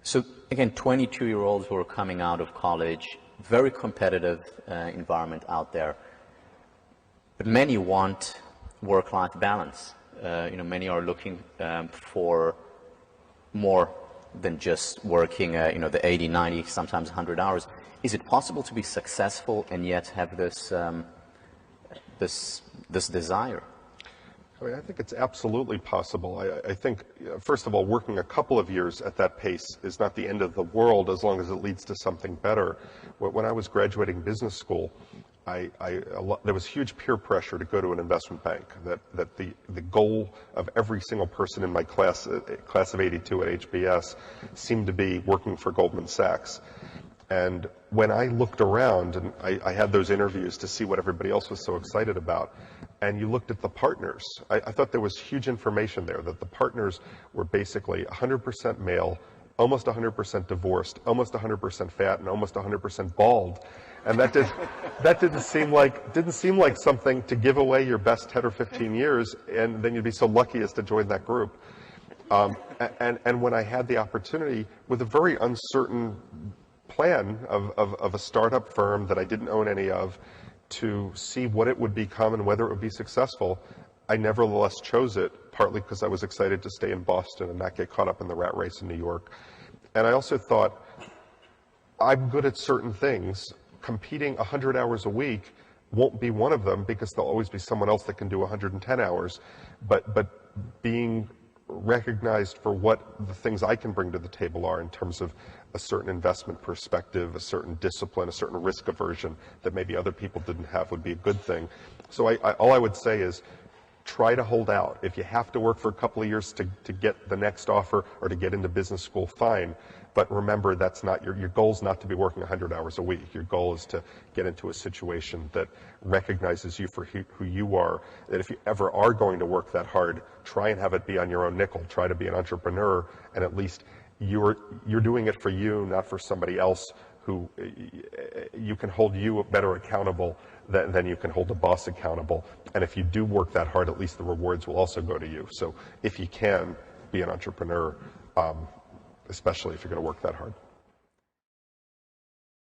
So again, 22-year-olds who are coming out of college, very competitive environment out there, but many want work-life balance. Many are looking for more than just working, the 80, 90, sometimes 100 hours. Is it possible to be successful and yet have this desire? I think it's absolutely possible. I think, first of all, working a couple of years at that pace is not the end of the world as long as it leads to something better. When I was graduating business school, there was huge peer pressure to go to an investment bank. That the goal of every single person in my class of '82 at HBS, seemed to be working for Goldman Sachs. And when I looked around, and I had those interviews to see what everybody else was so excited about, and you looked at the partners, I thought there was huge information there, that the partners were basically 100% male, almost 100% divorced, almost 100% fat, and almost 100% bald. And that didn't seem like something to give away your best 10 or 15 years, and then you'd be so lucky as to join that group. And when I had the opportunity, with a very uncertain plan of a startup firm that I didn't own any of, to see what it would become and whether it would be successful, I nevertheless chose it, partly because I was excited to stay in Boston and not get caught up in the rat race in New York. And I also thought, I'm good at certain things. Competing 100 hours a week won't be one of them, because there'll always be someone else that can do 110 hours. But being recognized for what the things I can bring to the table are in terms of a certain investment perspective, a certain discipline, a certain risk aversion that maybe other people didn't have would be a good thing. So all I would say is, try to hold out. If you have to work for a couple of years to get the next offer or to get into business school, fine. But remember, that's not your goal's not to be working 100 hours a week. Your goal is to get into a situation that recognizes you for who you are. That if you ever are going to work that hard, try and have it be on your own nickel. Try to be an entrepreneur, and at least you're doing it for you, not for somebody else who you can hold you better accountable than you can hold the boss accountable. And if you do work that hard, at least the rewards will also go to you. So if you can, be an entrepreneur, especially if you're going to work that hard.